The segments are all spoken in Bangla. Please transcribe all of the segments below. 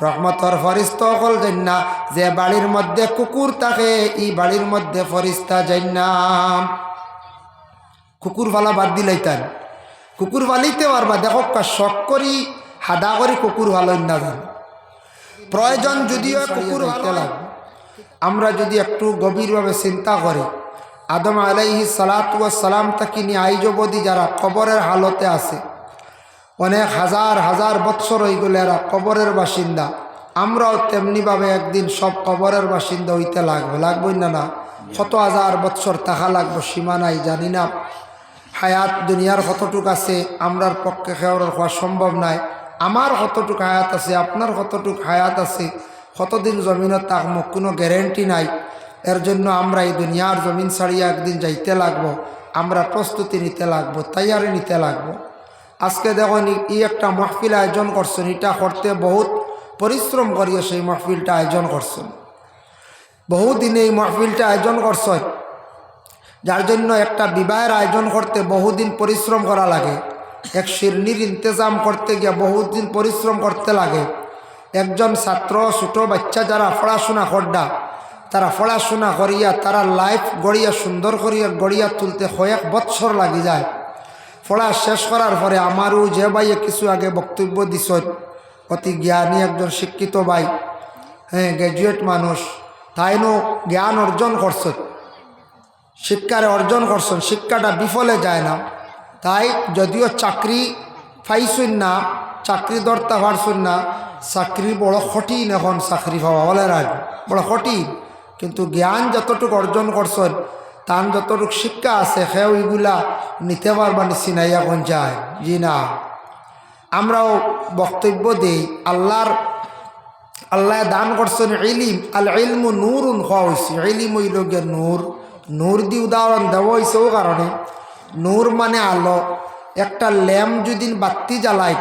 রহমতর ফরিস্তা সকল যাইনা, যে বাড়ির মধ্যে কুকুর থাকে এই বাড়ির মধ্যে ফরিস্তা যাইনা। কুকুর ফালা বাদ দিলাইতেন, কুকুর ফালিতে পারবা। দেখো শখ করি হাদা করি কুকুর ভালো না যান, প্রয়োজন যদিও কুকুর ভালো লাগবে। আমরা যদি একটু গভীরভাবে চিন্তা করি, আদম আলাইহিস সালাতু ওয়াস সালাম তাকে নিয়ে আইজ অবধি যারা কবরের হালতে আছে, অনেক হাজার হাজার বৎসর হয়ে গেলে এরা কবরের বাসিন্দা। আমরাও তেমনিভাবে একদিন সব কবরের বাসিন্দা হইতে লাগবে, লাগবই না? না, কত হাজার বৎসর থাকা লাগবে সীমা নাই, জানি না। হায়াত দুনিয়ার কতটুক আছে আমরার পক্ষে খেয়াল হওয়া সম্ভব নয়। আমার কতটুক হায়াত আছে, আপনার কতটুক হায়াত আছে, কতদিন জমিনত থাকবো কোনো গ্যারেন্টি নাই। এর জন্য আমরা এই দুনিয়ার জমিন ছাড়িয়ে একদিন যাইতে লাগবো, আমরা প্রস্তুতি নিতে লাগবো, তৈয়ারি নিতে লাগবো। আজকে দেখুন এই একটা মাহফিল আয়োজন করছেন, এটা করতে বহুত পরিশ্রম করিয়ে সেই মাহফিলটা আয়োজন করছেন, বহুদিন এই মাহফিলটা আয়োজন করছেন। যার জন্য একটা বিবাহের আয়োজন করতে বহুদিন পরিশ্রম করা লাগে, এক শিরনির ইন্তজাম করতে গিয়ে বহুদিন পরিশ্রম করতে লাগে। একজন ছাত্র ছোটো বাচ্চা যারা পড়াশোনা করডা, তারা পড়াশোনা করিয়া তারা লাইফ গড়িয়া সুন্দর করিয়া গড়িয়া তুলতে কয়েক বৎসর লাগি যায়। পড়া শেষ করার পরে আমারও যে ভাইয়ে কিছু আগে বক্তব্য দিছ, অতি জ্ঞানী একজন শিক্ষিত ভাই, হ্যাঁ গ্র্যাজুয়েট মানুষ, তাইনও জ্ঞান অর্জন করছে, শিক্ষারে অর্জন করছেন, শিক্ষাটা বিফলে যায় না। তাই যদিও চাকরি পাইছেন না, চাকরি ধরতে পারছেন না, চাকরি বড় কঠিন, এখন চাকরি পাওয়া বলে রাখ বড় কঠিন। কিন্তু জ্ঞান যতটুকু অর্জন করছেন, তার যতটুকু শিক্ষা আছে সেও এগুলা নিতে পারবা নিশ্চিনাই এখন যায়। জি না, আমরাও বক্তব্য দিই, আল্লাহ দান করছেন ইলিম, আল ইলমু নূরুন হওয়া হয়েছে, ইলিম হইল গিয়ে নূর। নূর দিয়ে উদাহরণ দেওয়া হয়েছে ও কারণে, নূর মানে আলো। একটা ল্যাম্প যদি বাতি জ্বালায়,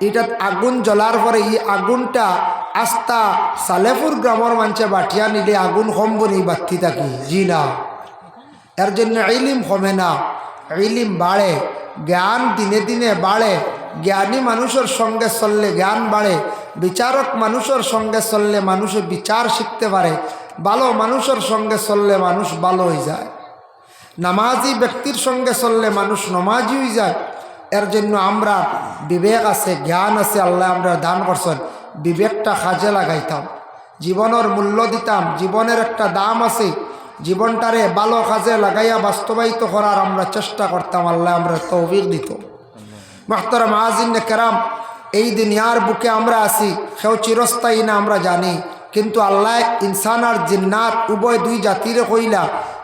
এটা আগুন জ্বলার পরে এই আগুনটা আস্তা সালেপুর গ্রামের মানুষে বাটিয়া নিলে আগুন কমব নি বাতি থাকি? জি না। এর জন্য ইলিম কমে না, ইলিম বাড়ে, জ্ঞান দিনে দিনে বাড়ে। জ্ঞানী মানুষের সঙ্গে চললে জ্ঞান বাড়ে, বিচারক মানুষের সঙ্গে চললে মানুষে বিচার শিখতে পারে, ভালো মানুষের সঙ্গে চললে মানুষ ভালো হয়ে যায়, নামাজি ব্যক্তির সঙ্গে চললে মানুষ নমাজি হয়ে যায়। এর জন্য আমরা বিবেক আছে, জ্ঞান আছে, আল্লাহ আমরা দান করছেন, বিবেকটা কাজে লাগাইতাম, জীবনের মূল্য দিতাম। জীবনের একটা দাম আছে, জীবনটারে ভালো কাজে লাগাইয়া বাস্তবায়িত করার আমরা চেষ্টা করতাম, আল্লাহ আমরা তৌফিক দিত। মুহতারাম আজিনে কেরাম, এই দুনিয়ার বুকে আমরা আছি, কেউ চিরস্থায়ী না আমরা জানি, কিন্তু আল্লাহ ইনসান আর জিন্নাত উভয় দুই জাতিরে কইলা,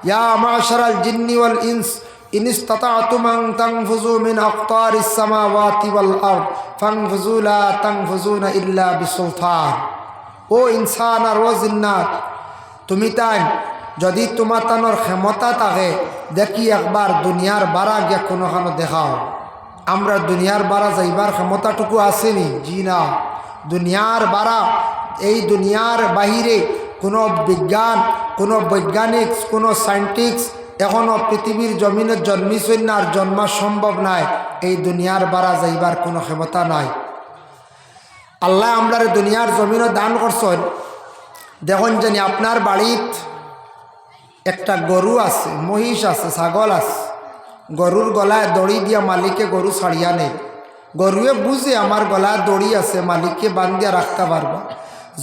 ইয়া মাশারাল জিন্নি ওয়াল ইনস ইন ইসতাতাতুম আন তানফুযু মিন আকতারিস সামাওয়াতি ওয়াল আরদ ফানফুযু লা তানফুযুনা ইল্লা বিসুলতান। ও ইনসান আর ও জিন্নাত, তুমি তাই যদি তোমার তানোর ক্ষমতা থাকে, দেখি একবার দুনিয়ার বারা গিয়া কোনোখানো দেখাও। আমরা দুনিয়ার বারা যাইবার ক্ষমতাটুকু আসেনি? জি না। দুনিয়ার বারা, এই দুনিয়ার বাহিরে কোনো বিজ্ঞান, কোনো বৈজ্ঞানিক, কোনো সায়েন্টিস্ট এখনও পৃথিবীর জমিনে জন্মিছেন না, আর জন্মা সম্ভব নয়। এই দুনিয়ার বারা যাইবার কোনো ক্ষমতা নাই। আল্লাহ আমরা দুনিয়ার জমিনও দান করছেন। দেখুন জানি আপনার বাড়িত একটা গরু আছে, মহিষ আছে, ছাগল আছে, গরুর গলায় দড়ি দিয়া মালিকে গরু ছাড়িয়া নেই। গরুয়ে বুঝে আমার গলায় দড়ি আছে, মালিককে বান্ধিয়া রাখতে পারবা,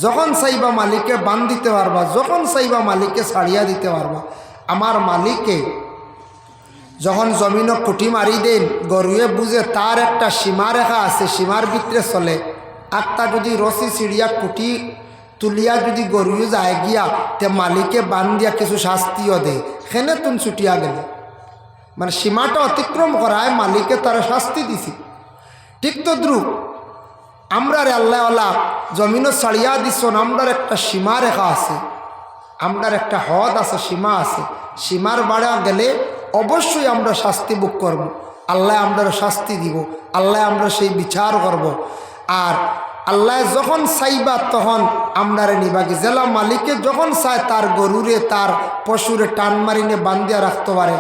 যখন চাইবা মালিককে বান্ধ দিতে পারবা, যখন চাইবা মালিককে ছাড়িয়া দিতে পারবা। আমার মালিকে যখন জমিনও কুটি মারি দেন, গরুয়ে বুঝে তার একটা সীমা রেখা আছে, সীমার ভিতরে চলে। একটা যদি রসি ছিড়িয়া কুটি তুলিয়া যদি গরুয়ে যায় গিয়া, তে মালিকে বান্ধিয়া কিছু শাস্তিও দেয়, সেনে তুন ছুটিয়া গেলে, মানে সীমাটা অতিক্রম করায় মালিকে তার শাস্তি দিছি। ঠিক তো দ্রুপ আমরার আল্লাহ আল্লাহ জমিনও ছাড়িয়া দিছন, আমরার একটা সীমা রেখা আছে, আমরার একটা হদ আছে, সীমা আছে। সীমার বাড়া গেলে অবশ্যই আমরা শাস্তি ভোগ করব, আল্লাহ আমরা শাস্তি দিব, আল্লাহ আমরা সেই বিচার করব। আর আল্লাহ যখন চাইবা তখন আমরারে নিবাগি, জেলা মালিকে যখন চায় তার গরুরে তার পশুরে টান মারিনে বান্ধিয়া রাখতে পারে,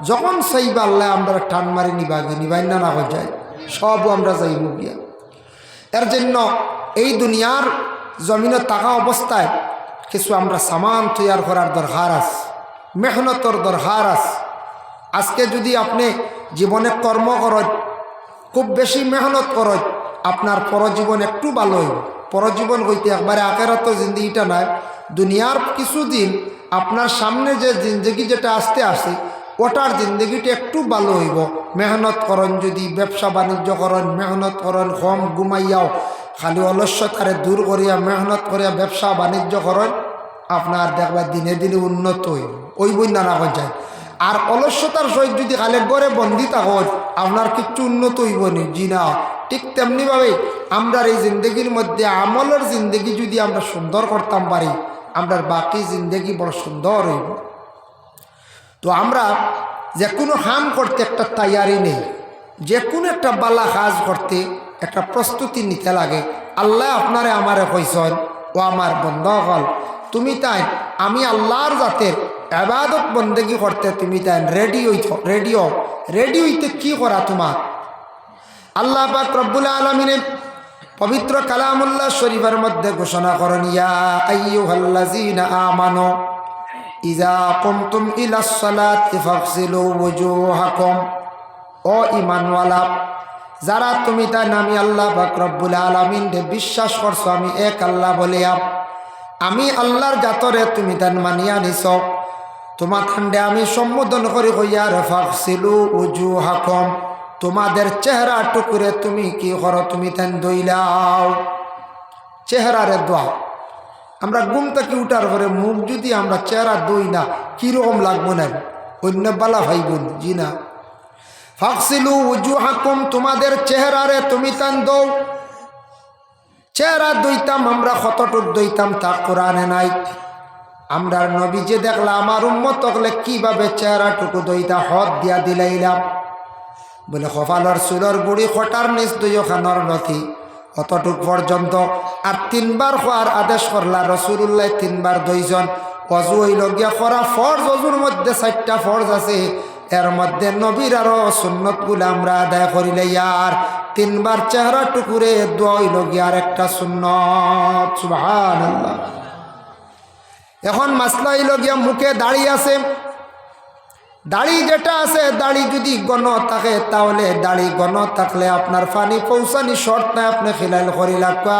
যখন চাইবা আল্লাহ আমরা টান মারি নিবাগি, নিবাই না হয়ে যায়, সব আমরা যাইব গিয়া। এর জন্য এই দুনিয়ার জমিনে থাকা অবস্থায় কিছু আমরা সামান তৈয়ার করার দরকার আছে, মেহনতর দরকার আছে। আজকে যদি আপনি জীবনে কর্ম করেন, খুব বেশি মেহনত করেন, আপনার পরজীবন একটু ভালো হইব। পরজীবন হইতে একবারে আখেরাত জিন্দগিটা নয়, দুনিয়ার কিছুদিন আপনার সামনে যে জিন্দগি যেটা আসতে আসে ওটার জিন্দগিটা একটু ভালো হইব। মেহনত করেন, যদি ব্যবসা বাণিজ্য করেন, মেহনত করেন, কম ঘুমাইয়াও খালি অলস্যতারে দূর করিয়া মেহনত করিয়া ব্যবসা বাণিজ্য করেন, আপনার দেখবা দিনে দিনে উন্নত হইব, ওই বই না রাখা যায়। আর অলস্যতার সহিত যদি খালি ঘরে বন্দি থাকেন, আপনার কিচ্ছু উন্নত হইব নি, জি না। ঠিক তেমনিভাবে আমরা এই জিন্দগির মধ্যে আমলের জিন্দগি যদি আমরা সুন্দর করতাম পারি, আমরা বাকি জিন্দগি বড় সুন্দর হইব। তো আমরা যে কোনো কাম করতে একটা তৈয়ারি নেই, যে কোনো একটা বালা কাজ করতে একটা প্রস্তুতি নিতে লাগে। আল্লাহ আপনারে আমারে কইছেন, ও আমার বন্ধুগণ, তুমি তাই আমি আল্লাহর জাতের ইবাদত বন্দেগী করতে তুমি তাই রেডি হইতে কি করা তোমার? আল্লাহ পাক রব্বুল আলামিনের পবিত্র কালামুল্লাহ শরীফের মধ্যে ঘোষণা করেন, ইয়া আইয়ুহাল্লাযীনা আমানু ইযা কুমতুম ইলাস সালাতি ফাগসিলু ওয়ুজুহাকুম। ও ঈমানওয়ালা, যারা তুমি তাই আমি আল্লাহ পাক রব্বুল আলামিন বিশ্বাস করছো, আমি এক আল্লাহ বলিয়া, আমি আল্লাহর জাতরে তুমি তাই মানিয়া নিছ, তোমার ঠান্ডে আমি সম্বোধন করি কইয়া ফাগসিলু ওয়ুজুহাকুম, তোমাদের চেহারা টুকুরে তুমি কি করো, তুমি তাই দইলাও। চেহারারে দোয়া, আমরা ঘুম থেকে উঠার পরে মুখ যদি আমরা চেহারা দই না কীরকম লাগবো না, অন্য বালা ভাইগুন, জি না। ফাগসিলু ওয়ুজুহাকুম, তোমাদের চেহারারে তুমি তান দৌ। চেহারা দইতাম আমরা কতটুক দইতাম তা কোরআনে নাই। আমরা নবী যে দেখলাম আমার উম্মত হলে কিভাবে চেহারাটুকু দইতা হদ দিয়া দিলাইলাম, বলে কপালর চুলর গুড়ি খটার নিচ দইও খানোর নথি অতটুক পর্যন্ত। আর 3 বার খোয়ার আদেশ করলা রাসূলুল্লাহ, 3 বার দইজন। অজু হইল গিয়া করা ফরজ, অজুর মধ্যে 4টা ফরজ আছে, এর মধ্যে নবীর আরো সুন্নতগুলো আমরা আদায় করিলে আর 3 বার চেহারা টুকুরে দোয়া হইল গিয়া আর একটা সুন্নত। সুবহানাল্লাহ। এখন মাসলা হইল গিয়া মুখে দাড়ি আছে, দাড়ি যেটা আছে, দাড়ি যদি গণ থাকে তাহলে দাড়ি গণ থাকলে আপনার পানি পৌঁছানি শর্ত নাই, আপনি খিলাল করি লাগবা।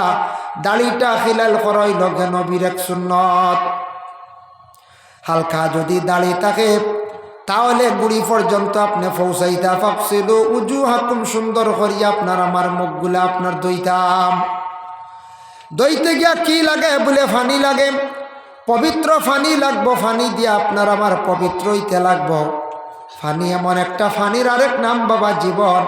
দাড়িটা খিলাল করাই লগে নবীর এক সুন্নত। হালকা যদি দাড়ি থাকে তাহলে গুড়ি পর্যন্ত আপনি পৌঁছাইতা। ফাগসিলু ওয়ুজুহাকুম, সুন্দর করিয়া আপনার আমার মুখগুলা আপনার দইতাম। দইতে গিয়া কি লাগে বলে ফানি লাগে, পবিত্র ফানি লাগবো, ফানি দিয়ে আপনার আমার পবিত্র হইতে লাগবো। ফানি এমন একটা, ফানির আরেক নাম বাবা জীবন।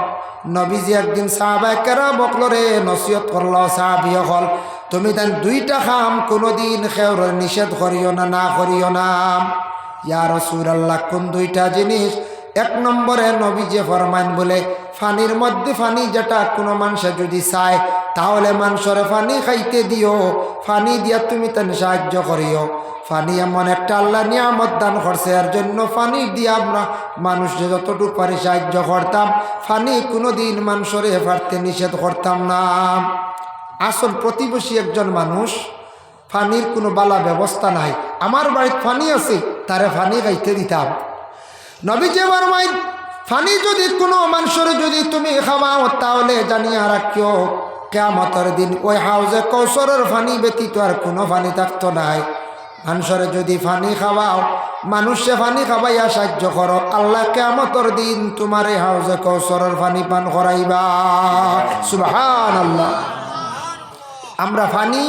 নবীজি একদিন সাহাবায়ে কেরাম বকলরে নসিহত করলো, সাহাবী হল তুমি তাই 2টা কাম কোনোদিন খেউর নিষেধ করিও না, না করিও না। ইয়া রাসূলুল্লাহ, কোন 2টা জিনিস? 1 নম্বরে নবীজি ফরমান বলে ফানির মধ্যে, ফানি যেটা কোনো মানুষে যদি চায় তাহলে মানুষের ফানি খাইতে দিও, ফানি দিয়া তুমি তার সাহায্য করিও। ফানি এমন একটা আল্লাহ নিয়ামত দান করছে, এর জন্য ফানি দিয়ে আমরা মানুষকে যতটুকু পারি সাহায্য করতাম। ফানি কোনোদিন মানুষের ফারতে নিষেধ করতাম না। আসল প্রতিবেশী একজন মানুষ, ফানির কোনো বালা ব্যবস্থা নাই, আমার বাড়িতে ফানি আছে, তারে ফানি খাইতে দিতাম। নবীজি ফরমাইন, ফানি যদি কোনো মানুষের যদি তুমি খাওয়াও তাহলে জানিয়া রাখিও কিয়ামতের দিন ওই হাউজে কৌসরের ফানি ব্যতীত আর কোনো ফানি থাকতো নাই। মানুষের যদি ফানি খাওয়াও, মানুষে ফানি খাওয়াইয়া সাহায্য করো, আল্লাহ কিয়ামতের দিন তোমার এই হাউজে কৌসরের ফানি পান করাইবা। সুবহানাল্লাহ। আমরা ফানি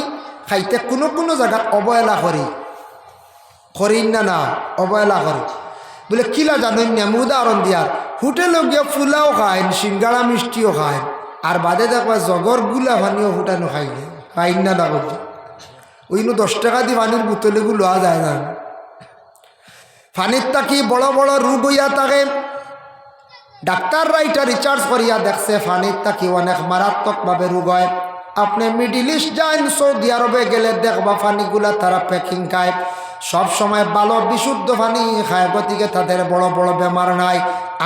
খাইতে কোনো কোনো জায়গা অবহেলা করি না, না অবহেলা করি বলে কিলা জানেন না। উদাহরণ দিয়ার হোটেলে গিয়া ফুলাও খায়, সিঙ্গাড়া মিষ্টিও খায়, আর বাদে দেখবা জগর গুলা পানিও ফুটানো খাইলে খাইন না লাগো। ওইনো 10 টাকা দিয়ে পানির বোতলেগুলো লওয়া যায় না। পানির তাকি বড় বড় রোগ হইয়া থাকে, ডাক্তাররা এটা রিসার্চ করিয়া দেখছে পানির তাকি অনেক মারাত্মকভাবে রোগ হয়। আপনি মিডিল ইস্ট যান, সৌদি আরবে গেলে দেখবা পানিগুলা তারা প্যাকিং খায়, সব সময় ভালো বিশুদ্ধ পানি খায়, গতিকে তাদের বড় বড় বেমার নাই।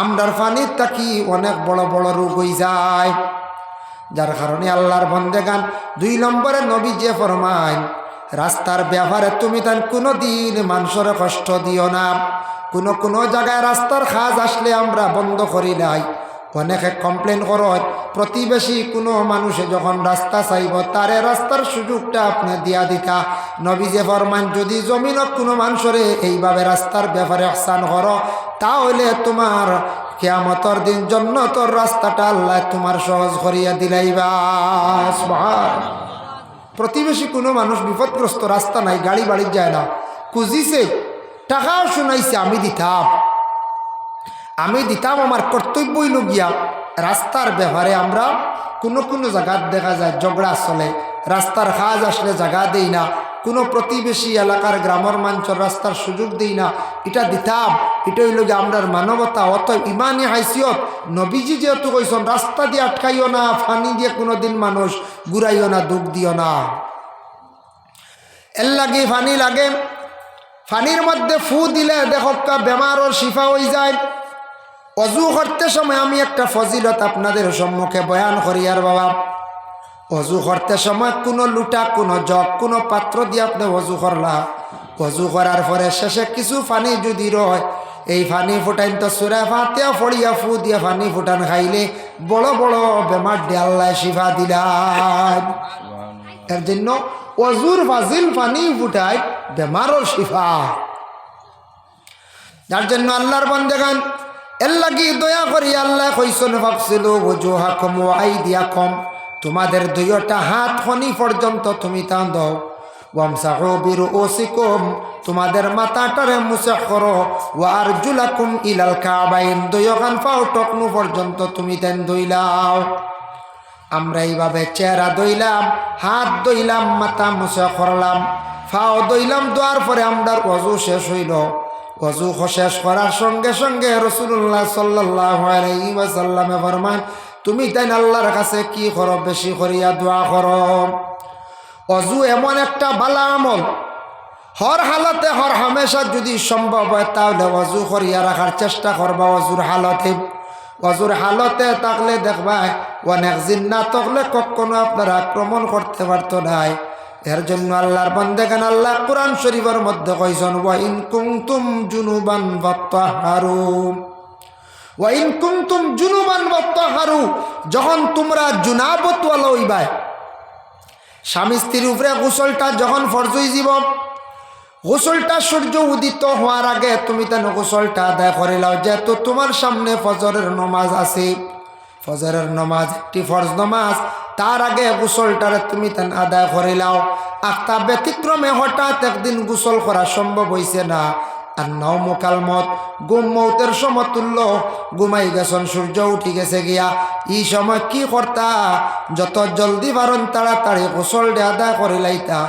আমরার পানির তাকি অনেক বড় বড় রোগ হয়ে যায়। যার কারণে আল্লাহর বন্দেগান 2 নম্বরে নবী যে ফরমায় রাস্তার ব্যাপারে তুমি তান কোনো দিন মানুষের কষ্ট দিও না। কোনো জায়গায় রাস্তার কাজ আসলে আমরা বন্ধ করি নাই। অনেকে কমপ্লেন করো প্রতিবেশী কোনো মানুষে যখন রাস্তা চাইব তারে রাস্তার সুযোগটা আপনি দিয়া দিতা। নবী যে ফরমান যদি জমিনত কোনো মানুষের এইভাবে রাস্তার ব্যাপারে আহসান করো তাহলে তোমার কিয়ামতের দিন জান্নাতের রাস্তাটা আল্লাহ তোমার সহজ করিয়া দিলাইবা। সুবহান। প্রতিবেশী কোনো মানুষ বিপদগ্রস্ত, রাস্তা নাই, গাড়ি বাড়ি যায় না, খুঁজিছে, টাকাও শুনাইছে, আমি দিতাম আমার কর্তব্যই লগিয়া রাস্তার ব্যাপারে আমরা কোনো জায়গা দেখা যায় ঝগড়া চলে, রাস্তার কাজ আসলে জায়গা দেই না, কোনো প্রতিবেশী এলাকার গ্রামের মানুষের রাস্তার সুযোগ দেই না, এটা দিতাম। এটাই লগে আমরার মানবতা, অত ইমানি হাইসিয়ত। নবীজি যেহেতু কইছেন রাস্তা দিয়ে আটকাইও না, ফানি দিয়ে কোনোদিন মানুষ ঘুরাইও না, দুঃখ দিও না। এর লাগে ফানি লাগে, ফানির মধ্যে ফু দিলে দেখকা বেমারর শিফা হয়ে যায়। অজু করতে সময় আমি একটা ফজিলত আপনাদের সম্মুখে বয়ান করি। আর বাবা, অজু করতে সময় কোনো লুটা, কোনো জগ, কোনো পাত্র দিয়ে আপনি অজু করলা, অজু করার পরে শেষে কিছু পানি যদি রয়, এই পানি ফুটাইন তো সুরা ফাতিয়া ফড়িয়া ফু দিয়ে পানি ফুটান খাইলে বড় বড় বেমার দেয়াল্লায় শিফা দিলাম। এর জন্য অজুর ফাজিল পানি ফুটাই বেমারর শিফা। যার জন্য আল্লাহর বান্দাগান এর লাগি দয়া করি আল্লাহ কইছেন ফাগসিলু ওয়াজুহাকুম ওয়া আইদিয়াকুম, তোমাদের দুইটা হাত খনি পর্যন্ত তুমি টান দাও। ওয়ামসাহু বিরুউসিকুম, তোমাদের মাথাটারে মুছে করো। ওয়া আরজুলাকুম ইলাল কাবাইন, দুইখান পাও টকনু পর্যন্ত তুমি তেন ধুইলাও। আমরা এইভাবে চেহারা ধুইলাম, হাত ধুইলাম, মাথা মুছে করলাম, পাও ধুইলাম, ধোয়ার পরে আমরার ওযু শেষ হইল। ওযু শেষ করার সঙ্গে সঙ্গে রাসূলুল্লাহ সাল্লাল্লাহু আলাইহি ওয়াসাল্লামে ফরমান, তুমি তাই আল্লাহর কাছে কি করো? বেশি করিয়া দোয়া করো। ওযু এমন একটা ভালো আমল, হর হালতে হর হামেশা যদি সম্ভব হয় তাহলে ওযু করিয়া রাখার চেষ্টা করবা। ওযুর হালতে থাকলে দেখবা অনেক জিন্না থাকলে কখনো আপনারা আক্রমণ করতে পারতো নাই। এর জন্য আল্লাহর বান্দাগান আল্লাহ কোরআন শরীফের মধ্যে কইছেন ওয়া ইন কুনতুম জুনুবান ফাত্তাহহারু, ওয়া ইন কুনতুম জুনুবান ফাত্তাহহারু, যখন তোমরা জুনাবত ওয়ালা হইবা, স্বামী স্ত্রীর উপরে গোসলটা যখন ফরজ হয়ে যাব, গোসলটা সূর্য উদিত হওয়ার আগে তুমি তেন গোসলটা আদায় করে লাও। যেহেতু তোমার সামনে ফজরের নামাজ আছে, ফজরের নামাজ একটি ফরজ নামাজ, তার আগে গোসলটারে তুমি তেন আদায় করে লাও। আখতা ব্যতিক্রমে হঠাৎ একদিন গোসল করা সম্ভব হয়েছে না, আর নাওমু কাল মত, গুম মৌতের সমতুল্য, ঘুমাই গেছেন, সূর্য উঠি গেছে গিয়া, এই সময় কি করতা? যত জলদি পারেন তাড়াতাড়ি গোসলটা আদায় করে লাইতা,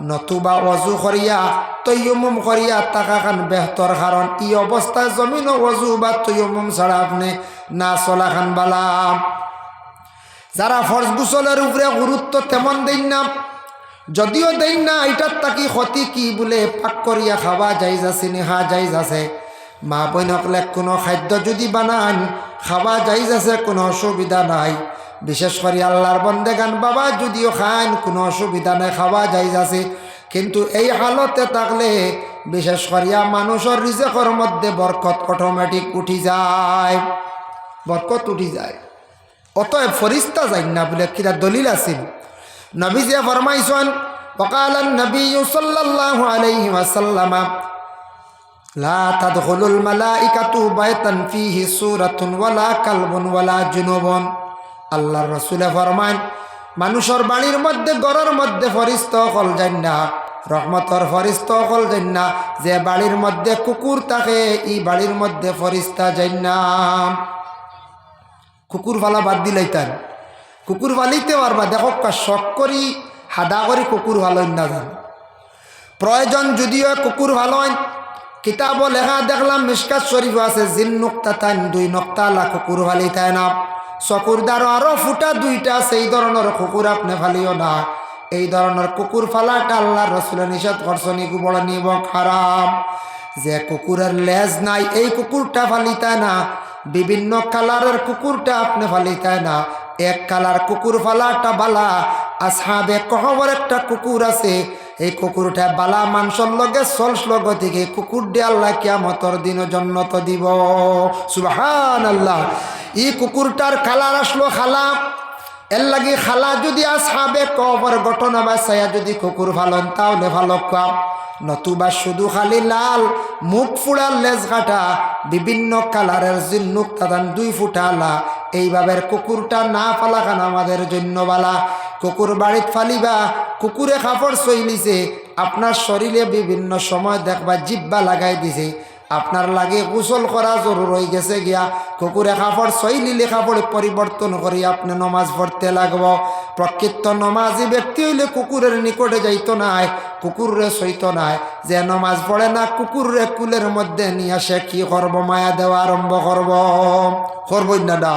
নতুবা ওযু করিয়া তৈয়মুম করিয়া টাকা খান বেহতর। কারণ এই অবস্থায় জমিন ওযু বা তৈয়মুম ছাড়া আপনি না চলা খান বালা। যারা ফরজ গোসলের উপরে গুরুত্ব তেমন দেন না, যদিও দেন না, এটার তাকি ক্ষতি কি বলে পাক করিয়া খাওয়া যাই যাচ্ছে, নেহা যাই যাচ্ছে। মা বইনকলে কোনো খাদ্য যদি বানান খাওয়া যাই যাচ্ছে, কোনো অসুবিধা নাই। বিশেষ করে আল্লাহর বন্দেগান বাবা যদিও খান কোনো অসুবিধা নাই, খাওয়া যাই যাচ্ছে। কিন্তু এই হালতে থাকলে বিশেষ করিয়া মানুষের রিজেকের মধ্যে বরকত অটোমেটিক উঠি যায়, বরকত উঠি যায়। অতএব ফরিস্তা যাই না বলে কিরা দলিল আছে। নবী যে ফরমাইছেন, ওয়াকাল নবী সাল্লাল্লাহু আলাইহি ওয়াসাল্লাম, লা তাদখুলুল মালাইকাতু বাইতান ফীহি সূরাতুন ওয়ালা কালবুন ওয়ালা জুনুবুন। আল্লাহর রাসূলে ফরমান, মানুষের বাড়ির মধ্যে ঘরের মধ্যে ফরিস্তা হল যান না, রহমতর ফরিস্তা হল যান না। যে বাড়ির মধ্যে কুকুর থাকে এই বাড়ির মধ্যে ফরিস্তা যান না। কুকুর ফালা বাদ দিলাইতেন, কুকুর ফালিতে পারবা। দেখো শখ করি হাদা করি কুকুর ভালো না যান, প্রয়োজন যদিও কুকুর ভালো। কিতাব লেখা দেখলাম মিশকাত শরীফ আছে, জিন নুক্তা তাইন 2 নক্তা লা কুকুর ফালিতে না। চকুর দ্বারা আরো ফুটা 2টা আছে, এই ধরনের কুকুর আপনি ফালিও না। এই ধরনের কুকুর ফালাটা আল্লাহ রাসূলের নিষেধ করছেন, এগু বড় নিবক হারাম। যে কুকুরের লেজ নাই এই কুকুরটা ফালিতে না, বিভিন্ন কালারের কুকুরটা আপনি ফালিতে না। এক কালার কুকুর ফালাটা বালা। আসহাবে কহবর একটা কুকুর আছে, এই কুকুরটা বালা মানুষের লগে সলস লগ থেকে কুকুর দিয়ে আল্লাহ কিয়ামতর দিন জন্নত দিব। সুবহানাল্লাহ। এই কুকুরটার কালার আসলো খালা। এর লাগে খালা যদি আসহাবে কহবর ঘটনা বাসায়া যদি কুকুর ফালন তাহলে ভালো কাম, নতুবা শুধু খালি লাল মুখ ফুড়ার লেজ কাটা বিভিন্ন কালারের জিন্নুক তাদান 2 ফুটালা এইভাবে কুকুরটা না ফালাখান আমাদের জন্য বালা। কুকুর বাড়িত ফালিবা, কুকুরে কাপড় চইলিছে, আপনার শরীরে বিভিন্ন সময় দেখবা জিব্বা লাগাই দিছে, আপনার লাগে গোসল করা জরুর হয়ে গেছে গিয়া, কুকুরে কাপড় চইলিলে কাপড় পরিবর্তন করি আপনি নমাজ পড়তে লাগব। প্রকৃত নমাজি ব্যক্তি হইলে কুকুরের নিকটে যাইত নাই, কুকুরে সইত নাই, যে নমাজ পড়ে না কুকুরে কুলের মধ্যে নিয়ে আসে কি করব, মায়া দেওয়া আরম্ভ করবই না ডা।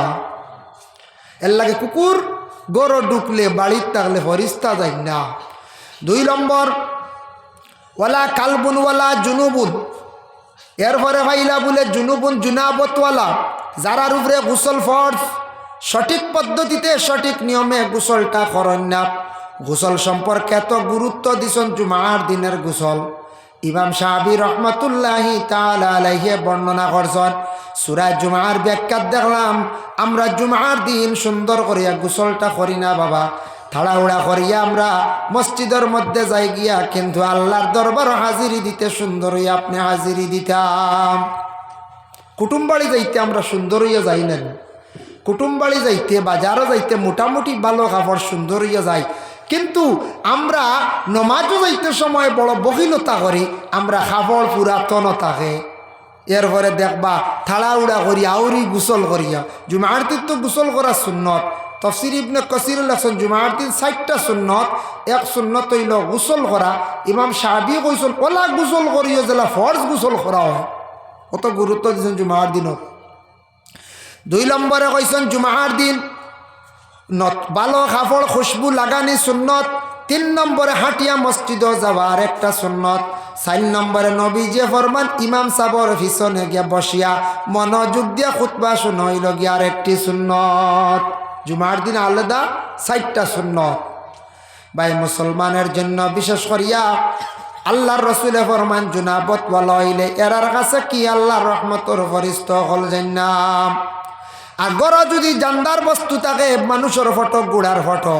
এর লাগে কুকুর গরু ঢুকলে বাড়ির থাকলে ফরিস্তা যায় না। 2 নম্বর ওয়ালা কালবুন ওয়ালা জুনুবুন। এরপরে ভাইলা বলে জুনুবুন জুনাবতওয়ালা, যারার উপরে গোসল ফরজ, সঠিক পদ্ধতিতে সঠিক নিয়মে গোসলটা করেন না। গোসল সম্পর্কে এত গুরুত্ব দিছেন জুমার দিনের গোসল। ইমাম সাহাবী রহমাতুল্লাহি তাআলা আলাইহি বর্ণনা করছেন, সূরা জুমার ব্যাখ্যা দেখলাম আমরা জুমার দিন সুন্দর করিয়া গোসলটা করি না বাবা, তাড়াহুড়া করিয়া আমরা মসজিদের মধ্যে যাই গিয়া, কিন্তু আল্লাহর দরবার হাজিরি দিতে সুন্দর হইয়া আপনি হাজিরি দিতাম। কুটুমবাড়ি যাইতে আমরা সুন্দর হইয়া যাই না, কুটুমবাড়ি যাইতে বাজারও যাইতে মোটামুটি ভালো কাপড় সুন্দর হইয়া যায়, কিন্তু আমরা নমাজও যাইতে সময় বড় বহিলতা করি, আমরা কাপড় পুরাতন থাকে। এরপরে দেখবা তাড়াহুড়া করি আউরি গোসল করিয়া। জুমার দিন তো গোসল করা সুন্নত, তফসির ইবনে কাসির লেখছেন জুমার দিন 4টা সুন্নত, এক সুন্নত হইল গোসল করা। ইমাম সাহাবী কইছেন ওলা গোসল করিও যেলা ফরজ গোসল করা হয়, কত গুরুত্ব দিয়েছেন জুমার দিনত। 2 নম্বরে কইছেন জুমার দিন ভালো কাপড় খুশবু লাগানি সুন্নত। 3 নম্বরে হাটিয়া মসজিদও যাওয়া আর একটা সুন্নত। 4 নম্বরে নবী যে ফরমান ইমাম সাবর পিছনে গিয়া বসিয়া মনোযোগ দিয়া খুতবা শুনো হইল গিয়া আর একটি সুন্নত। জুমার দিন আলাদা 4টা সুন্নত। ভাই মুসলমানের জন্য বিশেষ করিয়া আল্লাহর রসুলে ফরমান জুনাবত ওয়ালা হইলে এরার কাছে কি আল্লাহর রহমতর ফরিস্ত হল জান্নাম। আর গড় যদি জান্দার বস্তু থাকে, মানুষের ফটো গুড়ার ফটো,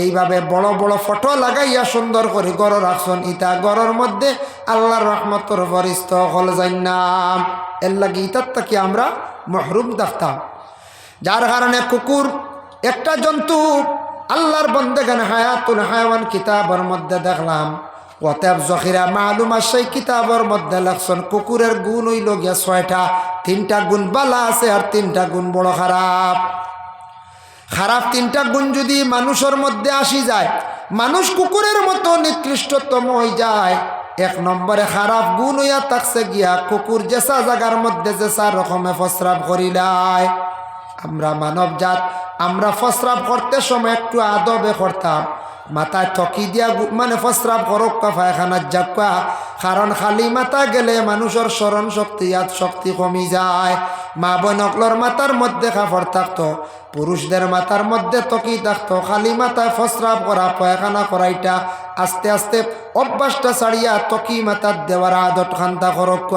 এইভাবে বড় বড় ফটো লাগাইয়া সুন্দর করে গড় রাখছেন, ইটা গড়ের মধ্যে আল্লাহর রহমতর ফরিস্ত হল জান্নাম। এর লাগে ইটার থেকে আমরা মহরুম থাকতাম। যার কারণে কুকুর একটা জন্তু, আল্লাহর বন্দেগান হায়াতুল হায়াওয়ান কিতাবের মধ্যে দেখলাম, ওয়াতাব জখিরা মালুমা সেই কিতাবের মধ্যে লেখছেন কুকুরের গুণ হইল গিয়া 6টা। 3টা গুণ বালা আছে আর 3টা গুণ বড় খারাপ। খারাপ 3টা গুণ যদি মানুষের মধ্যে আসি যায়, মানুষ কুকুরের মতো নিকৃষ্টতম হয়ে যায়। 1 নম্বরে খারাপ গুণ হইয়া থাকছে গিয়া কুকুর যেসা জায়গার মধ্যে যেসা রকমে প্রস্রাব করিলায়। আমরা মানব জাত, আমরা প্রস্রাব করতে সময় একটু আদবে করতাম, মাথায় থকি দিয়া মানে প্রস্রাব করক পায়খানার যাকা, কারণ খালি মাথা গেলে মানুষের স্মরণ শক্তি ইয়াদ শক্তি কমি যায়। মা বোনকলর মাথার মধ্যে কাপড় থাকতো, পুরুষদের মাথার মধ্যে তকি থাকতো, খালি মাথায় প্রস্রাব করা পায়খানা করাইটা আস্তে আস্তে অভ্যাসটা ছাড়িয়া তকি মাথার দেওয়ার আদত খান্তা করক।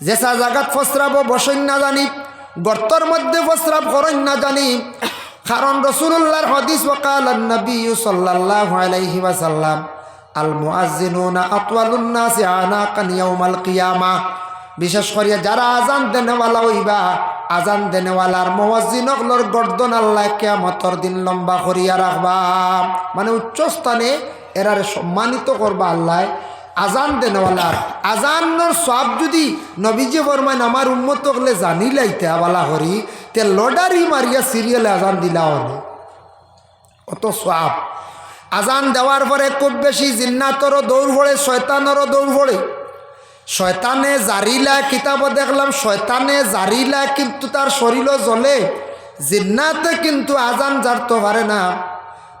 যেসা জায়গাত প্রস্রাব বসেন না জানি, গর্তর মধ্যে প্রস্রাব করেন না জানি, কারণ রাসূলুল্লাহর হাদিস ওয়াকাল নবী সাল্লাল্লাহু আলাইহি ওয়াসাল্লাম আল মুআজ্জিনুনা আতওয়ালুন নাসি আনাকান ইয়াউমাল কিয়ামা। বিশেষ করিয়া যারা আজান দেনেওয়ালা হইবা, আজান দেনেওয়ালার মুয়াজ্জিনকলর গর্দন আল্লাহ কিয়ামতের দিন লম্বা করিয়া রাখবা, মানে উচ্চ স্থানে এরারে সম্মানিত করবা আল্লাহ। আজান দেনেওয়ালার আজানোর সব যদি নবীজি ফরমান আমার উম্মত হলে জানি লাইতে আবালা হরি, তে লডারি মারিয়া সিরিয়ালে আজান দিলা হলে অত সব। আজান দেওয়ার পরে খুব বেশি জিন্নাতরও দৌড় পড়ে, শয়তানেরও দৌড় পড়ে। শয়তানে জারিলা, কিতাব দেখলাম শয়তানে জারিলা কিন্তু তার শরীরও জ্বলে, জিন্নাতে কিন্তু আজান জারতে পারে না।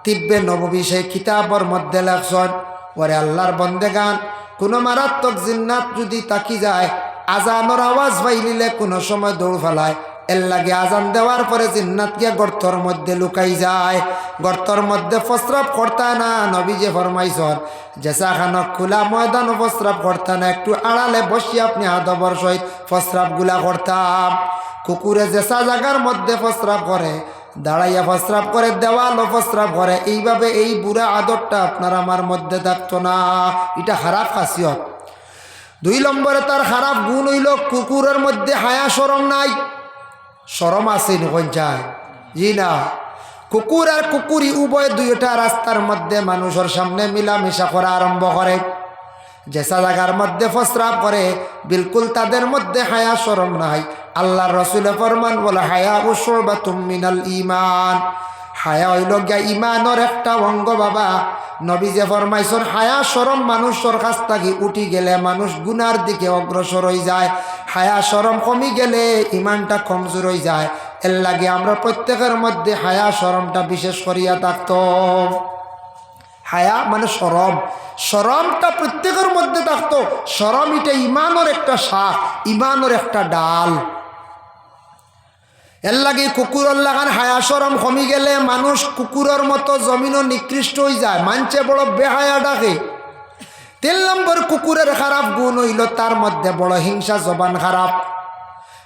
তিব্বে নববী সেই কিতাবর মধ্যে লেখছেন, ওরে আল্লাহর বন্দেগান, কোনো মারাত্মক জিন্নাত যদি তাকি যায়, আজানোর আওয়াজ পাইলিলে কোনো সময় দৌড় ফেলায়, এর লাগে আজান দেওয়ার পরে জিন্নাত গিয়া গর্তর মধ্যে লুকাই যায়, গর্তর মধ্যে প্রস্রাব করতা না। নবী যে ফরমাইছর জেসা খানক খোলা ময়দান প্রস্রাব করতা না, একটু আড়ালে বসি আপনি আদবর সহিত প্রস্রাব গুলা করতাম। কুকুরে জেসা জায়গার মধ্যে প্রস্রাব করে, দাঁড়াইয়া প্রস্রাব করে, দেওয়ালও প্রস্রাব করে, এইভাবে এই বুড়া আদরটা আপনার আমার মধ্যে থাকতো না। এটা খারাপ খাসিয়ত। 2 নম্বরে তার খারাপ গুণ হইল কুকুরের মধ্যে হায়া শরম নাই। শরম আছে নখন চায়? জি না। কুকুর আর কুকুরি উভয় দুইটা রাস্তার মধ্যে মানুষের সামনে মিলামিশা করা আরম্ভ করে। যেসা জায়গার মধ্যে প্রস্রাব করে বিলকুল তাদের মধ্যে হায়া শরম নাই। আল্লাহর রাসূলে ফরমান বলে হায়া উশুবাতুম মিনাল ঈমান। হায়া হইল গিয়া ঈমানের একটা অঙ্গ বাবা। নবী যে ফরমাইছেন হায়া শরম মানুষের কাছ থেকে উঠি গেলে মানুষ গুনার দিকে অগ্রসর হয়ে যায়, হায়া শরম কমি গেলে ঈমানটা কমজোর হয়ে যায়। এর লাগে আমরা প্রত্যেকের মধ্যে হায়া শরমটা বিশেষ করিয়া থাকতো। হায়া মানে শরম, শরমটা প্রত্যেকের মধ্যে থাকতো। শরম এটা ঈমানের একটা শাখ, ঈমানের একটা ডাল। এর লাগে কুকুরের লাগান হায়া শরম কমি গেলে মানুষ কুকুরের মতো জমিনও নিকৃষ্ট হয়ে যায়, মানছে বড় বেহায়া ডাকে। 3 নম্বর কুকুরের খারাপ গুণ হইল তার মধ্যে বড় হিংসা জবান খারাপ।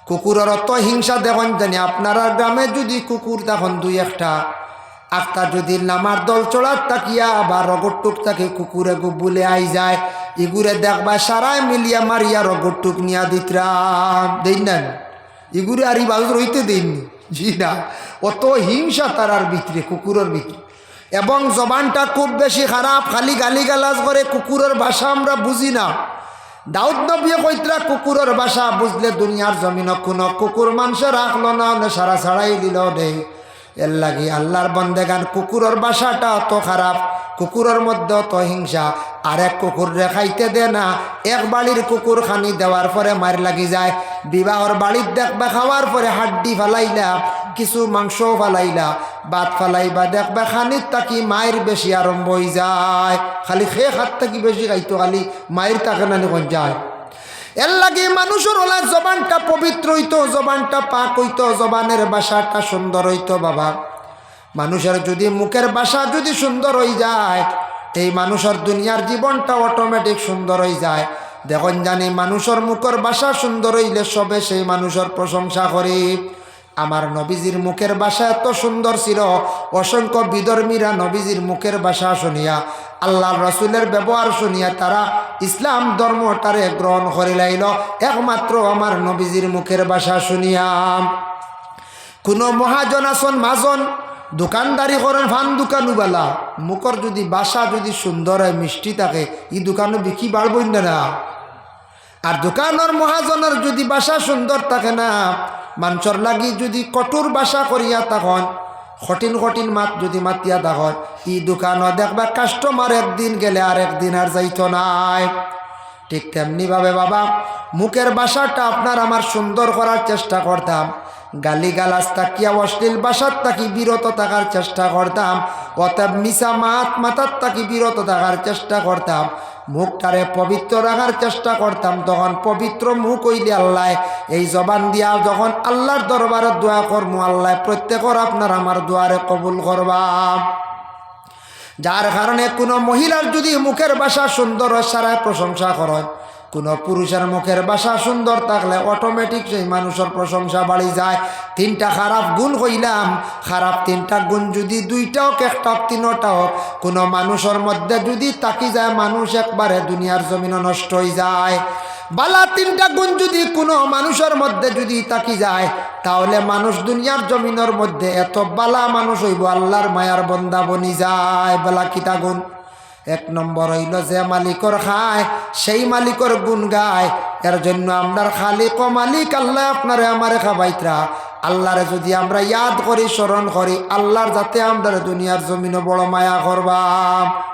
কুকুরের অত হিংসা দেখুন জানি আপনারা গ্রামে যদি কুকুর দেখুন 2-1টা, একটা যদি নামার দল চড়ার তাকিয়া বা রগটুক তাকে কুকুরে বলে আই যায়, ইগুরে দেখবা সারাই মিলিয়া মারিয়া রগটুক নিয়া দিতরাম দেই না, ইগুরে আর এই বাজু রইতে দেননি। জি না, অত হিংসা তারার ভিতরে, কুকুরের ভিতরে। এবং জবানটা খুব বেশি খারাপ, খালি গালিগালাজ করে। কুকুরের ভাষা আমরা বুঝি না। দাউদ নবী কইতরা কুকুরের ভাষা বুঝলে দুনিয়ার জমিন কোনো কুকুর মানুষের রাখলো না, সারা ছাড়াই দিল দে। এর লাগে আল্লাহর বন্দেগান কুকুরের ভাষাটা অত খারাপ, কুকুরের মধ্যে অত হিংসা। আরেক কুকুর রেখাইতে দে না, এক বাড়ির কুকুর খানি দেওয়ার পরে মার লাগি যায়। বিবাহর বাড়ির দেখবা খাওয়ার পরে হাড্ডি ফালাইলা, কিছু মাংস ফালাইলা, ভাত ফালাইবা, দেখবা খানির তাকি মায়ের বেশি আরম্ভ হয়ে যায়। খালি খে খাত থাকি বেশি খাইতো, খালি মায়ের তাকে নানি কোন যায়। এর লাগে মানুষের ওলা জবানটা পবিত্র হইতো, জবানটা পাক হইতো, জবানের ভাষাটা সুন্দর হইতো বাবা। মানুষের যদি মুখের ভাষা যদি সুন্দর হয়ে যায়, এই মানুষের দুনিয়ার জীবনটা অটোমেটিক সুন্দর হয়ে যায়। দেখুন জানি মানুষের মুখের ভাষা সুন্দর হইলে সবে সেই মানুষের প্রশংসা করে। আমার নবীজির মুখের ভাষা এত সুন্দর ছিল, অসংখ্য বিধর্মীরা নবীজির মুখের ভাষা শুনিয়া, আল্লাহর রাসূলের ব্যবহার শুনিয়া তারা ইসলাম ধর্মটারে গ্রহণ করে লাইল, একমাত্র আমার নবীজির মুখের ভাষা শুনিয়া। কোনো মহাজন আসন মাজন দোকানদারি করেন, ফান দোকানুবালা, মুখর যদি ভাষা যদি সুন্দর হয়, মিষ্টি থাকে, এই দোকানও বিক্রি বাড়বই না। আর দোকানের মহাজনের যদি ভাষা সুন্দর থাকে না, মানুষের লাগি যদি কঠোর ভাষা করিয়া তখন কঠিন কঠিন মাত যদি মাতিয়া তখন এই দোকানও দেখবা কাস্টমার একদিন গেলে আর একদিন আর যাইতো নাই। ঠিক তেমনিভাবে বাবা মুখের ভাষাটা আপনার আমার সুন্দর করার চেষ্টা করতাম, গালিগালাজ তাকিয়া অশ্লীল ভাষার তাকি বিরত থাকার চেষ্টা করতাম, অতএব মিশা মাথার তাকি বিরত থাকার চেষ্টা করতাম, মুখটারে পবিত্র রাখার চেষ্টা করতাম। তখন পবিত্র মুখ হইলে আল্লাহ এই জবান দিয়া যখন আল্লাহর দরবারে দোয়া করবো, আল্লাহ প্রত্যেকের আপনার আমার দোয়ারে কবুল করবা। যার কারণে কোনো মহিলার যদি মুখের ভাষা সুন্দর হয় সারায় প্রশংসা করেন, কোনো পুরুষের মুখের ভাষা সুন্দর থাকলে অটোমেটিক সেই মানুষের প্রশংসা বাড়ি যায়। 3টা খারাপ গুণ হইলাম, খারাপ 3টা গুণ যদি 2টা হোক, 1টা হোক, 3টা হোক, কোনো মানুষের মধ্যে যদি তাকি যায়, মানুষ একবারে দুনিয়ার জমিনও নষ্ট হয়ে যায়। বালা 3টা গুণ যদি কোনো মানুষের মধ্যে যদি তাকি যায়, তাহলে মানুষ দুনিয়ার জমিনের মধ্যে এত বালা মানুষ হইব, আল্লাহর মায়ার বন্দা বনি যায়। বালা কিতা গুণ? 1 নম্বর হইল যে মালিকর খায় সেই মালিকর গুণ গায়। এর জন্য আমরার খালিক ও মালিক আল্লাহ আপনারে আমারে খাবাইতরা। আল্লাহরে যদি আমরা ইয়াদ করি, স্মরণ করি, আল্লাহর যাতে আমরা দুনিয়ার জমিনে বড় মায়া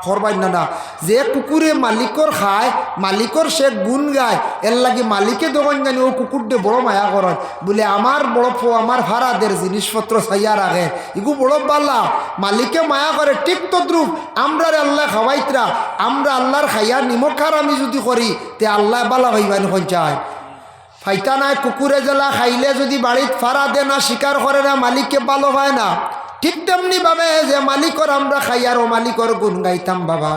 করবাই না। যে কুকুরে মালিকর খায়, মালিকর সে গুণ গায়, এর লাগে মালিকে দোকান জানি ও কুকুরটে বড় মায়া করেন, বলে আমার বড় আমার ভাড়াদের জিনিসপত্র চাইয়া রাখে, এগু বড় পাল্লা মালিকে মায়া করে। ঠিক তদ্রুপ আমরা আল্লাহ খাওয়াইতরা, আমরা আল্লাহর খাইয়া নিমক খার আমি যদি করি তে আল্লাহ বালা হইবানি চায়। ফাইতা নাই কুকুরে জেলা খাইলে যদি বাড়িত ফাড়া দে না শিকার করে না মালিককে ভালো হয় না, ঠিক তেমনি ভাবে যে মালিকর আমরা খাই আর ও মালিকর গুণ গাইতাম বাবা,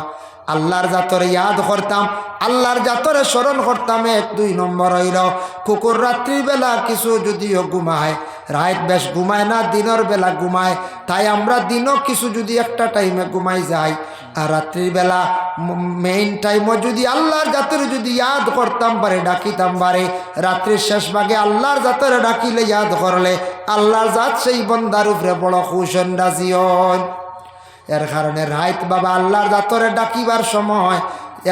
আল্লাহর জাতরে ইয়াদ করতাম, আল্লাহর জাতরে স্মরণ করতাম। 1-2 নম্বর হইল কুকুর রাত্রির বেলা কিছু যদিও ঘুমায়, রাত বেশ ঘুমায় না, দিনের বেলা ঘুমায়, তাই আমরা দিনও কিছু যদি একটা টাইমে ঘুমাই যাই আর রাত্রির বেলা মেইন টাইমও যদি আল্লাহর জাতরে যদি ইয়াদ করতাম পারে, ডাকিতাম পারে, রাত্রির শেষ ভাগে আল্লাহর জাতরে ডাকিলে ইয়াদ করলে আল্লাহর জাত সেই বন্দার উপরে বড় খুশ রাজি হন। এর কারণে রাত বাবা আল্লাহর জাতরে ডাকিবার সময়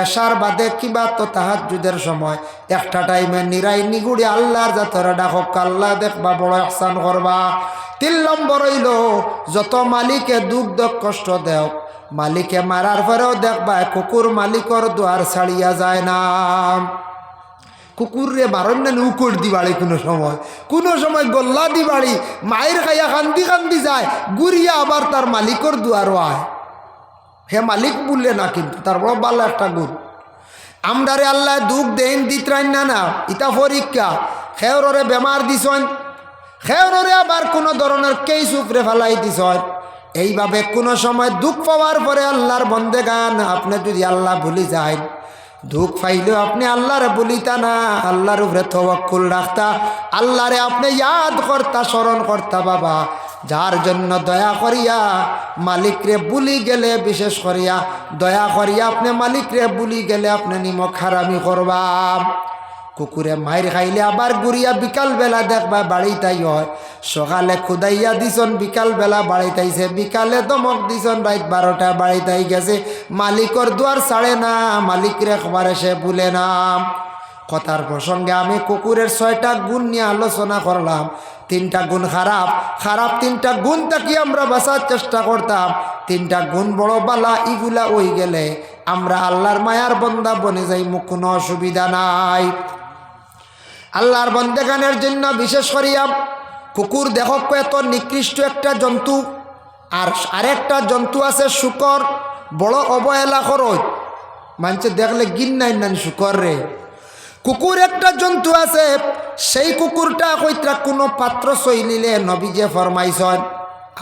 এশার বাদে কিবা তো তাহাজ্জুদের সময় একটা টাইমে নিরাই নিগুড়ি আল্লাহর জাতরে ডাকক, আল্লাহ দেখবা বড় ইহসান করবা। 3 নম্বর হইল যত মালিকে দুঃখ কষ্ট দেও, মালিকে মারার পরেও দেখবা কুকুর মালিকর দুয়ার ছাড়িয়া যায় না। কুকুরে মারণ না উকুর দিবাড়ি, কোনো সময় গল্লা দিবাড়ি মায়ের খাইয়া কান্দি কান্দি যায়, গুড়িয়া আবার তার মালিকর দুয়ারও আয়। হে মালিক বললে না, কিন্তু তার বড় ভালো একটা গুণ। আমদারে আল্লাহ দুঃখ দেন দিতরাই না, ইটা পরীক্ষা। খেওরে বেমার দিছন, খেওরে আবার কোনো ধরনের কেই সুপরে ফেলাই দিছন। এইভাবে কোনো সময় দুঃখ পাওয়ার পরে আল্লাহর বন্দেগান আপনি যদি আল্লাহ ভুলি যায়, দুঃখ পাইলেও আপনি আল্লাহরে বলিতা না, আল্লাহর উপরে তাওয়াক্কুল রাখতা, আল্লাহরে আপনি ইয়াদ করতা, স্মরণ করতা বাবা। যার জন্য দয়া করিয়া মালিকরে বুলি গেলে, বিশেষ করিয়া দয়া করিয়া আপনি মালিকরে বুলি গেলে আপনি নিমক হারামি করবা। কুকুরে মায়ের খাইলে আবার গুড়িয়া বিকাল বেলা দেখবা বাড়িটাই হয়, সকালে খুদাইয়া দিছন বিকাল বেলা বাড়িটাইছে, বিকালে দমক দিছন রাত 12টা বাড়িটাই গেছে, মালিকর দুয়ার ছাড়ে না, মালিকরে খবর এসে ভুলে না। কথার প্রসঙ্গে আমি কুকুরের 6টা গুণ নিয়ে আলোচনা করলাম। 3টা গুণ খারাপ, খারাপ 3টা গুণ থাকি আমরা বাঁচার চেষ্টা করতাম। 3টা গুণ বড় বালা, ইগুলা ওই গেলে আমরা আল্লাহর মায়ার বন্দা বনে যাই, মুখ কোনো অসুবিধা নাই। আল্লাহর বন্দেগানের জন্য বিশেষ করিয়া কুকুর দেখো এত নিকৃষ্ট একটা জন্তু। আর আরেকটা জন্তু আছে শুকর, বড় অবহেলা করো, মানুষে দেখলে গিন নাই না শুকর রে। কুকুর একটা জন্তু আছে, সেই কুকুরটা কইত্রা কোনো পাত্র চইলিলে নবীজে ফরমাইছেন,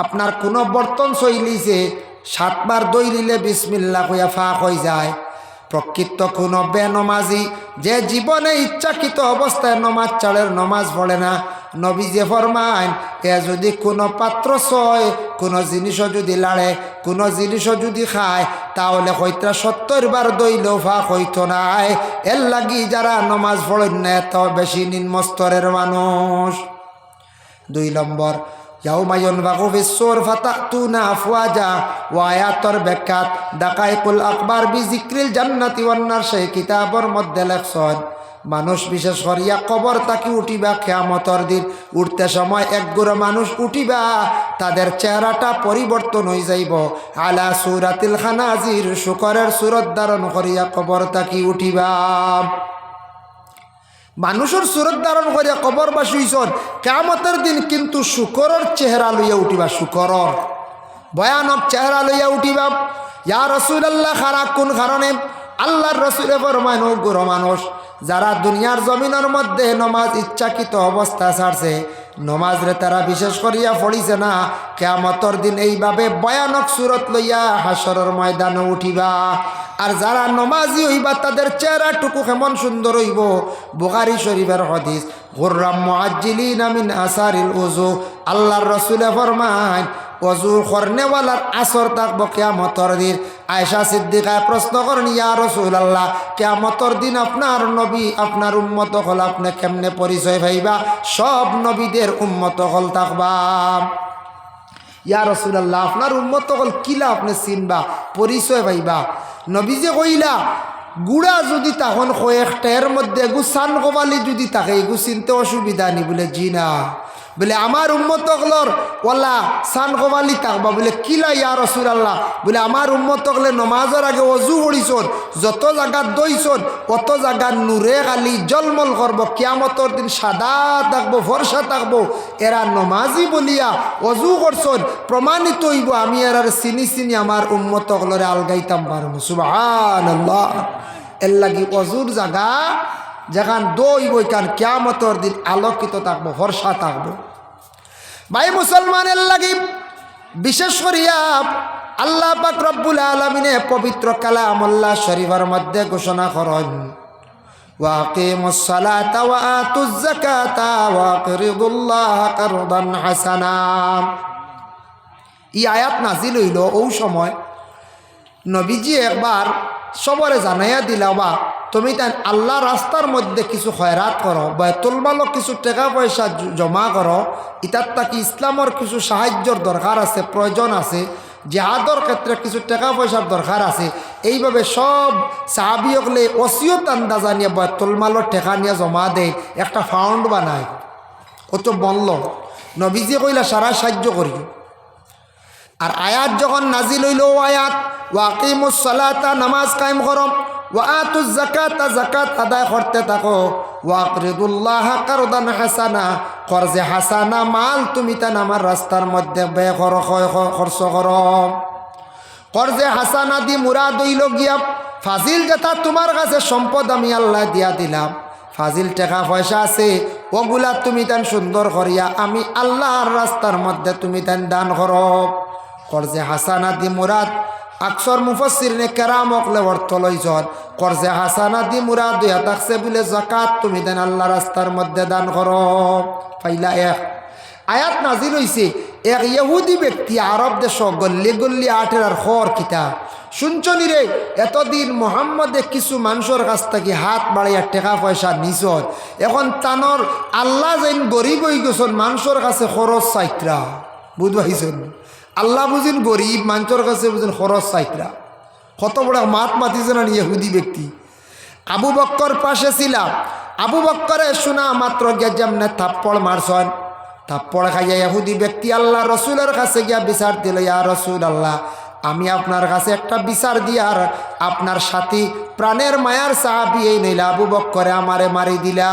আপনার কোনো বর্তন চইলিছে 7 বার দই দিলে বিসমিল্লাহ কইয়া ফাঁক হয়ে যায়। প্রকৃত কোনো বেনমাজি যে জীবনে ইচ্ছাকৃত অবস্থায় নমাজ চালের নমাজ পড়ে না, নবীজে ফরমাইন এ যদি কোনো পাত্র ছয়, কোনো জিনিসও যদি লাড়ে, কোনো জিনিসও যদি খায়, তাহলে হইত্রা 70 বার দইলেও ফাঁক হইত নাই। এর লাগি যারা নমাজ পড়েন না এত বেশি নিম্নস্তরের মানুষ। 2 নম্বর ইয়াউমা ইউনফাখু ফিস-সূর ফাতাতুনা আফওয়াজা, ওয়া আয়াতর ব্যাখ্যাত দাকাইকুল আকবার বিজিক্রিল জান্নাতি ওয়ান নার, সেই কিতাবর মধ্যে লেখছেন মানুষ বিশেষ করিয়া কবর তাকি উঠিবা কিয়ামতর দিন, উঠতে সময় এক গুড়ো মানুষ উঠিবা, তাদের চেহারাটা পরিবর্তন হয়ে যাইব। আলা সূরাতিল খানাজির, শুকরের সুরত ধারণ করিয়া কবর তাকি উঠিবা। মানুষের সুরত ধারণ করিয়া কবরবাসী হইছন, কিয়ামতের দিন কিন্তু শুকরের চেহারা লইয়া উঠিবা, শুকরের ভয়ানক চেহারা লইয়া উঠিবা। ইয়া রাসূলুল্লাহ খারা কোন কারণে? আল্লাহর রাসূলে ফরমায় ও গুরু মানুষ যারা দুনিয়ার জমিনের মধ্যে নমাজ ইচ্ছাকৃত অবস্থা ছাড়ছে, নমাজ রে তারা বিশেষ করিয়া পড়িছে না, কিয়ামতের দিন এইভাবে ভয়ানক সুরত লইয়া হাসরের ময়দানে উঠিবা। আর যারা নমাজি হইবা তাদের চেহারাটুকু কেমন সুন্দর হইব। বুখারী শরীফের হাদিস, গুররাম মুআজ্জিলিনা মিন আসারিল উযু, আল্লাহর রাসূলে ফরমায় ওযু করনেওয়ালার আসর থাকবো কিয়ামতের দিন। আয়েশা সিদ্দিকায় প্রশ্ন করেন, ইয়া রাসূলুল্লাহ, কিয়ামতের দিন আপনার নবী আপনার উম্মত হল, আপনি কেমনে পরিচয় পাইবা? সব নবীদের উম্মত হল থাকবা। ইয়া রাসূলুল্লাহ, আপনার উম্মত হল কিলা আপনি চিনবা, পরিচয় পাইবা? নবী যে কইলা গুড়া যদি তখন কয়েকটা এর মধ্যে এগু সান কবালি যদি থাকে এগু চিনতে অসুবিধা নি? বলে জি না। বলে আমার উম্মত হলর ওলা সান কবালি থাকবা। বলে কিলা ইয়া রাসূলুল্লাহ? বলে আমার উম্মত হলে নমাজের আগে অজু করিছন, যত জায়গা দইছন অত জায়গা নূরে খালি জলমল করবো, কিয়ামতের দিন সাদা থাকবো, ফর্সা থাকবো। এরা নমাজি বলিয়া অজু করছন, প্রমাণিত হইব আমি এরার চিনি চিনি আমার উম্মত হলরে আলগাইতাম পারবো। সুবহানাল্লাহ। এর লাগি অজুর জায়গা যেখান দই বইকান কিয়ামতের দিন আলোকিত থাকবো, ফর্সা থাকবো। ভাই মুসলমানের লাগি বিশেষ করিয়া আল্লাহ পাক রব্বুল আলামিনে পবিত্র কালামুল্লাহ শরীফের মধ্যে ঘোষণা করেন, ওয়াকিমুস সালাতা ওয়া আতুজ যাকাতা ওয়া আকরিদুল্লাহ কারদান হাসানা। এই আয়াত নাজিল হইল ওই সময় নবীজি একবার সবরে জানাইয়া দিলা, বা তুমি তাই আল্লাহ রাস্তার মধ্যে কিছু খয়রাত করো, বাইতুল মালক কিছু টাকা পয়সা জমা করো, ইতার তাকি ইসলামের কিছু সাহায্যর দরকার আছে, প্রয়োজন আছে, জিহাদর ক্ষেত্রে কিছু টাকা পয়সার দরকার আছে। এইভাবে সব সাহাবিয়কলে ওসিয়ত আন্দাজা নিয়ে বাইতুল মালর টেকা নিয়ে জমা দেয়, একটা ফাউন্ড বানায়, কত বনল নবীজি কইলা সারা সাহায্য করি। আর আয়াত যখন নাজিল হইল আয়াত ওয়াকিমুস সালাতা, নামাজ কায়েম করো, ওয়া আতুজ যাকাতা, যাকাত আদায় করতে থাকো, ওয়া আকরিদুল্লাহ কারদান হাসানা, কর্জে হাসানা মাল তুমি তান আমার রাস্তার মধ্যে ব্যয় করো, খরচ করো। কর্জে হাসানা দি মুরাদ হইল গিয়া ফাজিল যেটা তোমার কাছে সম্পদ আমি আল্লাহ দিয়া দিলাম, ফাজিল টাকা পয়সা আছে, ওগুলা তুমি তান সুন্দর করিয়া আমি আল্লাহর রাস্তার মধ্যে তুমি তান দান করো। কর্জে হাসানা দি মুরাদ আকসর মুফাসসিরিনে কেরাম অকলে অর্থ লইছন, কর্জে হাসানা দি মুরাদ হইয়া থাকছে বলে যাকাত তুমি দেন আল্লাহ রাস্তার মধ্যে দান করো। পাইলা এক আয়াত নাজিল হইছে, এক ইহুদি ব্যক্তি আরব দেশ গল্লি গল্লি আটের আর খর কিতা শুনছনি রে, এতদিন মোহাম্মদে কিছু মানুষের কাছ থেকে হাত বাড়াইয়া টাকা পয়সা নিছন, এখন তানর আল্লাহ যেন গরিব হয়ে গেছন, মানুষের কাছে খরচ চাইত্রা, বুঝবাইছেন? আল্লাহ বুঝিন গরিব, মানুষের কাছে বুঝেন খরচ চাইত্রা। কত বড় মাত মাতিছে না ইহুদি ব্যক্তি। আবু বক্কর পাশে ছিলাম, আবু বক্করে শোনা মাত্র গিয়া যেমনে থাপ্পড় মারছন, থাপ্পড় খাইয়া ইহুদি ব্যক্তি আল্লাহ রসুলের কাছে গিয়া বিচার দিল, ইয়া রসুল আল্লাহ, আমি আপনার কাছে একটা বিচার দিয়ার, আপনার সাথী প্রাণের মায়ার সাহাবী এই নইলা আবু বক্করে আমারে মারি দিলা,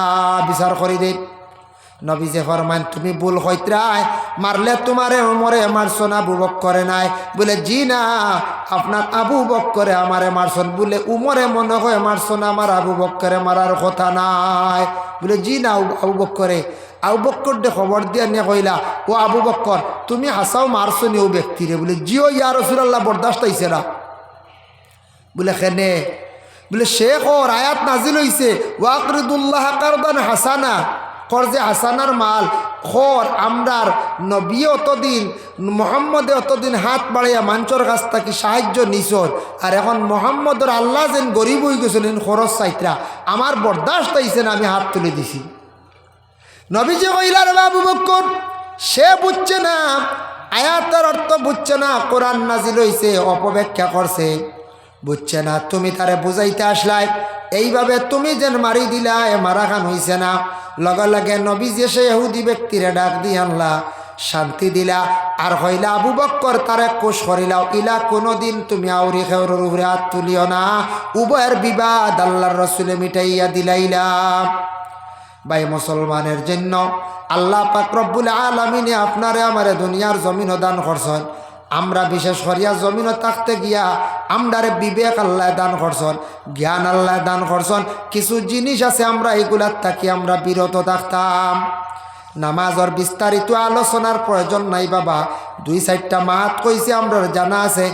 বিচার করি দেন। নবীজে ফরমান তুমি ভুল হইত্রায়, মারলে তোমারে ওমরে মারছো না আবু বক্করে নাই? বলে জি না, আপনার আবু বক্করে আমারে মারছন। বলে উমরে মনে হয় মারছো না, আমার আবু বক্করে মারার কথা নাই। বলে জি না আবু বক্করে। আবু বক্কর দে খবর দিয়া নিয়ে কইলা, ও আবু বক্কর তুমি হাসাও মারছো নি ও ব্যক্তিরে? বলে জিও ইয়া রাসূলুল্লাহ, বরদাস্ত হইছে না। বলে খেনে? বলে শেখ ওর আয়াত নাজিল হইছে ওয়াকরিদুল্লাহ কারদান হাসানা, কর্জে হাসানার মাল খর আমরার নবী অতদিন মোহাম্মদে অতদিন হাত বাড়াইয়া মানুষের কাছ থেকে সাহায্য নিছর, আর এখন মোহাম্মদর আল্লাহ যেন গরিব হয়ে গেছিলেন খরচ চাইত্রা, আমার বরদাস্ত হইছে না, আমি হাত তুলে দিছি। নবীজি কইলার আবু বক্কর সে বুঝছে না, আয়াতের অর্থ বুঝছে না, কোরআন নাজিল হইছে অপব্যাখ্যা করছে, বুঝছে না। তুমি তারে বুঝাইতে আসলাই, এইভাবে তুমি যেন মারি দিলা, মারা খান হইছে না। লগে লগে নবীজি সে ইহুদি ব্যক্তিরে ডাক দিয়ে আনলা, শান্তি দিলা, আর হইলা আবু বক্কর তারে কোষ করিলাও, ইলা কোনোদিন তুমি আউরি খেউরের উপরে হাত তুলিও না। উভয়ের বিবাদ আল্লাহর রসুলে মিটাইয়া দিলাইলা। ভাই মুসলমানের জন্য আল্লাহ পাক রব্বুল আলামিনে আপনারে আমারে দুনিয়ার জমিন দান করছেন। আমরা বিশেষ করিয়া জমিন থাকতে গিয়া আমরারে বিবেক আল্লাহ দান করছেন, জ্ঞান আল্লাহ দান করছেন। কিছু জিনিস আছে আমরা এগুলার থাকি আমরা বিরত থাকতাম। নামাজের বিস্তারিত আলোচনার প্রয়োজন নাই বাবা, 2-4টা মাহাত কইছে আমরা জানা আছে।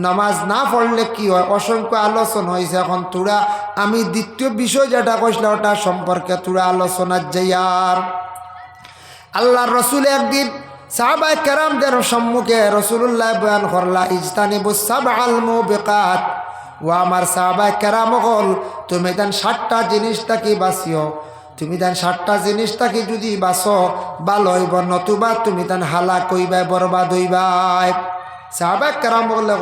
নামাজ না পড়লে কি হয়, অসংখ্য আলোচনা হয়েছে। এখন তোরা আমি দ্বিতীয় বিষয় যেটা কইছিলাম ওটা সম্পর্কে তোরা আলোচনার যাইয়ার। আল্লাহর রসুল একদিন সাহাবায়ে কেরামদের সম্মুখে রসুলুল্লাহ বয়ান করলা, ইজতানিবুস সাবআল মুবিকাত। ও আমার সাহাবায়ে কেরাম হল, তুমি দেন 7টা জিনিস থাকি বাঁচিও, তুমি দেন 7টা জিনিস থাকি যদি বাঁচো ভালো হইব, নতুবা তুমি দেন হালাক হইবাই, বরবাদ হইবাই। সাহাবায়ে কেরাম বললে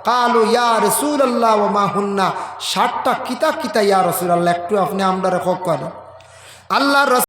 কালু ইয়া রাসূলুল্লাহ ওয়া মা হুন্না, 7টা কিতা কিতা ইয়া রাসূলুল্লাহ, একটু আপনি আমরা রেখো করেন। আল্লাহর